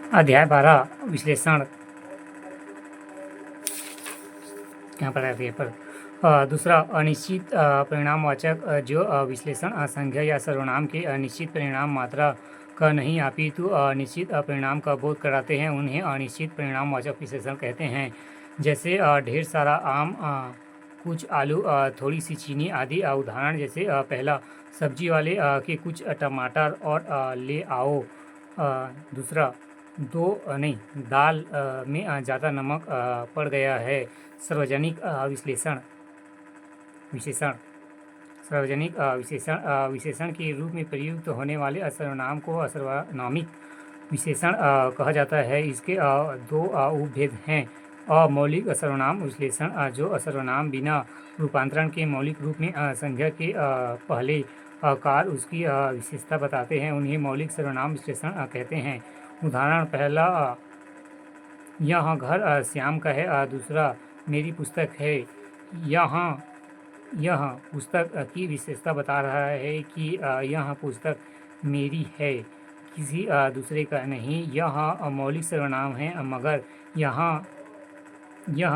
अध्याय 12 विश्लेषण। यहाँ पर आते पर दूसरा अनिश्चित परिणामवाचक जो विश्लेषण संज्ञा या सर्वनाम के अनिश्चित परिणाम मात्रा का नहीं अपितु निश्चित परिणाम का बोध कराते हैं, उन्हें अनिश्चित परिणामवाचक विश्लेषण कहते हैं। जैसे ढेर सारा आम, कुछ आलू, थोड़ी सी चीनी आदि उदाहरण। जैसे पहला, सब्जी वाले के कुछ टमाटर और ले आओ। दूसरा, दाल में ज़्यादा नमक पड़ गया है। सार्वजनिक विशेषण सार्वजनिक विशेषण के रूप में प्रयुक्त होने वाले सर्वनाम को सार्वनामिक विशेषण कहा जाता है। इसके दो उपभेद हैं। अमौलिक सर्वनाम विश्लेषण जो सर्वनाम बिना रूपांतरण के मौलिक रूप में संज्ञा के पहले कार उसकी विशेषता बताते हैं, उन्हें मौलिक सर्वनाम विश्लेषण कहते हैं। उदाहरण, पहला, यह घर श्याम का है। दूसरा, मेरी पुस्तक है। यह पुस्तक की विशेषता बता रहा है कि यह पुस्तक मेरी है, किसी दूसरे का नहीं। यह मौलिक सर्वनाम है, मगर यह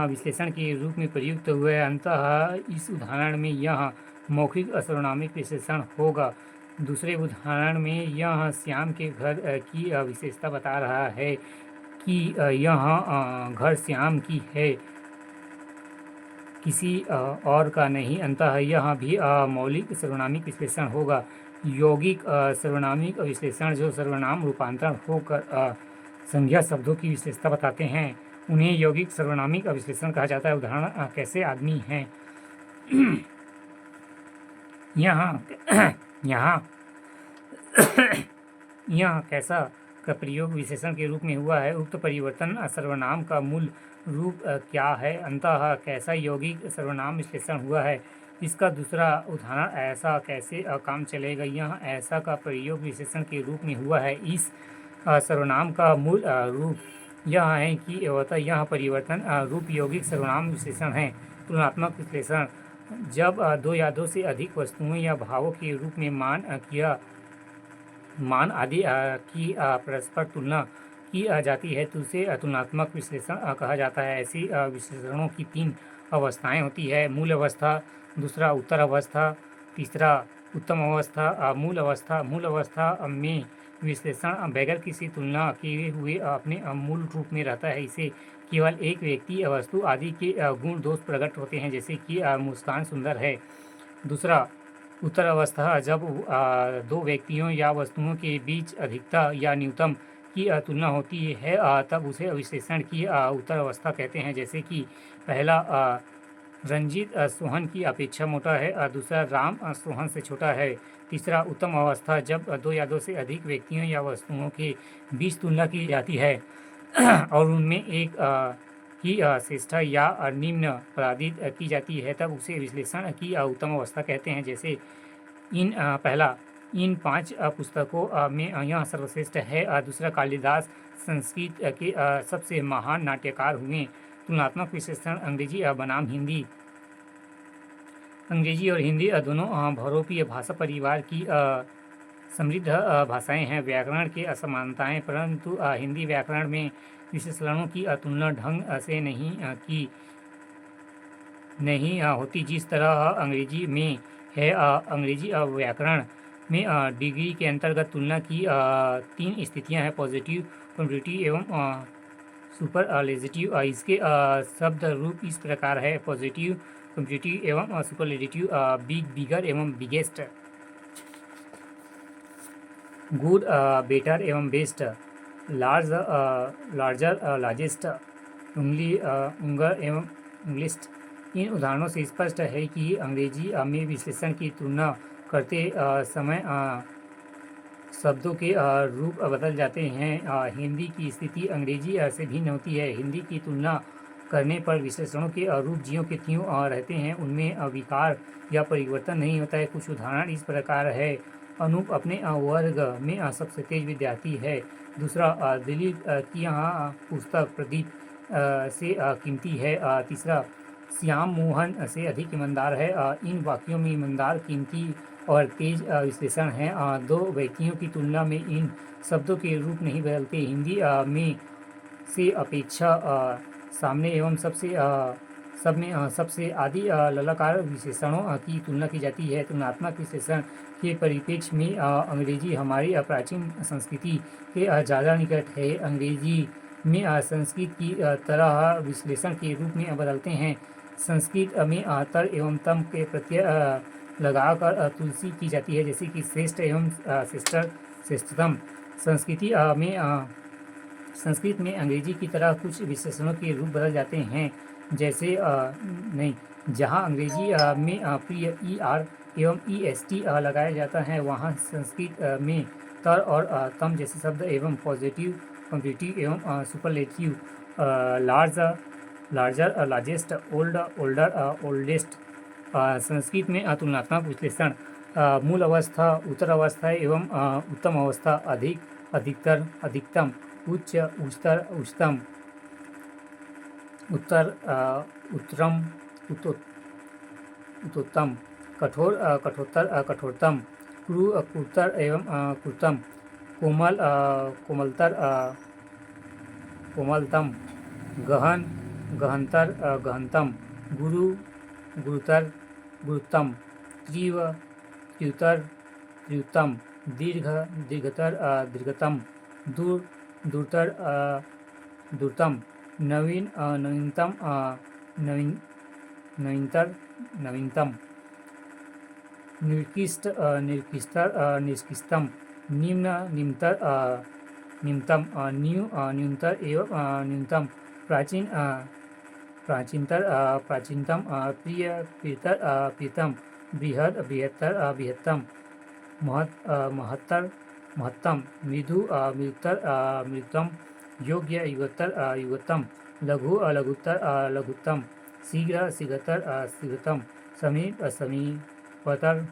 विश्लेषण के रूप में प्रयुक्त हुए। अतः इस उदाहरण में यह मौखिक सर्वनामिक विशेषण होगा। दूसरे उदाहरण में यह श्याम के घर की विशेषता बता रहा है कि यह घर श्याम की है, किसी और का नहीं। अतः यह भी मौलिक सर्वनामिक विश्लेषण होगा। यौगिक सर्वनामिक विश्लेषण जो सर्वनाम रूपांतरण होकर संज्ञा शब्दों की विशेषता बताते हैं, उन्हें यौगिक सर्वनामिक विश्लेषण कहा जाता है। उदाहरण, कैसे आदमी हैं। यह कैसा का प्रयोग विशेषण के रूप में हुआ है। उक्त परिवर्तन सर्वनाम का मूल रूप क्या है। अंततः कैसा यौगिक सर्वनाम विश्लेषण हुआ है। इसका दूसरा उदाहरण, ऐसा कैसे काम चलेगा। यह ऐसा का प्रयोग विशेषण के रूप में हुआ है। इस सर्वनाम का मूल रूप यह है कि यह परिवर्तन रूप यौगिक सर्वनाम विशेषण है। तुलनात्मक विश्लेषण, जब दो या दो से अधिक वस्तुओं या भावों के रूप में मान आदि की परस्पर तुलना की जाती है तो उसे तुलनात्मक विश्लेषण कहा जाता है। ऐसी विश्लेषणों की 3 अवस्थाएं होती है। मूल अवस्था, दूसरा उत्तर अवस्था, तीसरा उत्तम अवस्था। मूल अवस्था में विश्लेषण बगैर किसी तुलना किए हुए अपने मूल रूप में रहता है। इसे केवल एक व्यक्ति, वस्तु आदि के गुण दोष प्रकट होते हैं, जैसे कि मुस्कान सुंदर है। दूसरा उत्तर अवस्था, जब दो व्यक्तियों या वस्तुओं के बीच अधिकता या न्यूनतम की तुलना होती है, तब उसे विश्लेषण की उत्तर अवस्था कहते हैं। जैसे कि पहला, रंजीत सोहन की अपेक्षा मोटा है। दूसरा, राम सोहन से छोटा है। तीसरा उत्तम अवस्था, जब दो या दो से अधिक व्यक्तियों या वस्तुओं के बीच तुलना की जाती है और उनमें एक की श्रेष्ठता या निम्न पराजित की जाती है, तब उसे विश्लेषण की उत्तम अवस्था कहते हैं। जैसे पहला, इन 5 पुस्तकों में यह सर्वश्रेष्ठ है। दूसरा, कालिदास संस्कृत के सबसे महान नाट्यकार हुए। तुलनात्मक विश्लेषण, अंग्रेजी बनाम हिंदी। अंग्रेजी और हिंदी दोनों बहुरूपीय भाषा परिवार की समृद्ध भाषाएं हैं। व्याकरण के असमानताएं, परंतु हिंदी व्याकरण में विशेषणों की तुलना ढंग से नहीं होती जिस तरह अंग्रेजी में है। अंग्रेजी व्याकरण में डिग्री के अंतर्गत तुलना की 3 स्थितियां हैं, पॉजिटिव, कॉम्पिटिटिव एवं सुपरलेटिव। इसके शब्द रूप इस प्रकार है, पॉजिटिव, कॉम्पिटिटिव एवं सुपरलेटिव। बिग, बिगर एवं बिगेस्ट। गुड, बेटर एवं best. Large, larger, largest. Younger एवं इंग्लिस्ट। इन उदाहरणों से स्पष्ट है कि अंग्रेजी में विश्लेषण की तुलना करते समय शब्दों के रूप बदल जाते हैं। हिंदी की स्थिति अंग्रेजी से भिन्न होती है। हिंदी की तुलना करने पर विशेषणों के रूप ज्यों के त्यों रहते हैं, उनमें विकार या परिवर्तन नहीं होता है। कुछ उदाहरण इस प्रकार है, अनूप अपने वर्ग में सबसे तेज विद्यार्थी है। दूसरा, दिलीप की यहाँ पुस्तक प्रदीप से कीमती है। तीसरा, श्याम मोहन से अधिक ईमानदार है। इन वाक्यों में ईमानदार, कीमती और तेज विश्लेषण हैं। दो व्यक्तियों की तुलना में इन शब्दों के रूप नहीं बदलते। हिंदी में से अपेक्षा सामने एवं सब में सबसे आदि ललकार विशेषणों की तुलना की जाती है। तुलनात्मक विशेषण के परिप्रेक्ष्य में अंग्रेजी हमारी प्राचीन संस्कृति के ज़्यादा निकट है। अंग्रेजी में संस्कृत की तरह विश्लेषण के रूप में बदलते हैं। संस्कृत में तर एवं तम के प्रत्यय लगाकर तुलसी की जाती है, जैसे कि श्रेष्ठ एवं श्रेष्ठतर, श्रेष्ठतम। संस्कृत में अंग्रेजी की तरह कुछ विशेषणों के रूप बदल जाते हैं, जैसे नहीं, जहाँ अंग्रेजी में प्रिय ER एवं EST लगाया जाता है, वहाँ संस्कृत में तर और तम जैसे शब्द एवं पॉजिटिव, कॉम्पिटिटिव एवं superlative, larger, largest, old, older, oldest. Sanskrit में तुलनात्मक विश्लेषण मूल अवस्था, उत्तर अवस्था एवं उत्तम अवस्था, अधिक, अधिकतर, अधिकतम, उच्च, उच्चतर, उच्चतम, उत्तर, उत्तरम, उत्तोत्तम, कठोर, कठोरतर, कठोरतम, क्रू, क्रूरतर एवं क्रूरतम, कोमल, कोमलतर, कोमलतम, गहन, गहनतर, गहनतम, गुरु, गुरुतर, गुरुतम, तीव्र, तीव्रतर, तीव्रतम, दीर्घ, दीर्घतर, दीर्घतम, दूर, दूरतर, दूरतम, नवीन, नवीनतम, नवीनतर, नवीनतम, निकृष्ट, निकृष्टर, निकृष्टतम, निम्न, निम्नतर, निम्नतम, न्यूनतर एवं न्यूनतम, प्राचीन, प्राचीनतर, प्राचीनतम, प्रिय, प्रियतर, प्रियतम, बृहद, बृहत्तर, बृहत्तम, महत्तर, महत्तम, मृदु, मृदुतर, मृदुतम, योग्य, युगोत्तर, युगोत्तम, लघु, लघुत्तर, लघुत्तम, शीघ्र, शीघ्रतर, शीघ्रतम, समीप, समीपतर,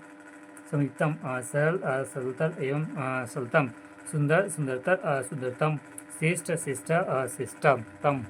समीपतम, सरल, सरलतर एवं सरलतम, सुंदर, सुंदरतर, सुंदरतम, श्रेष्ठ, श्रेष्ठ, श्रेष्ठतम।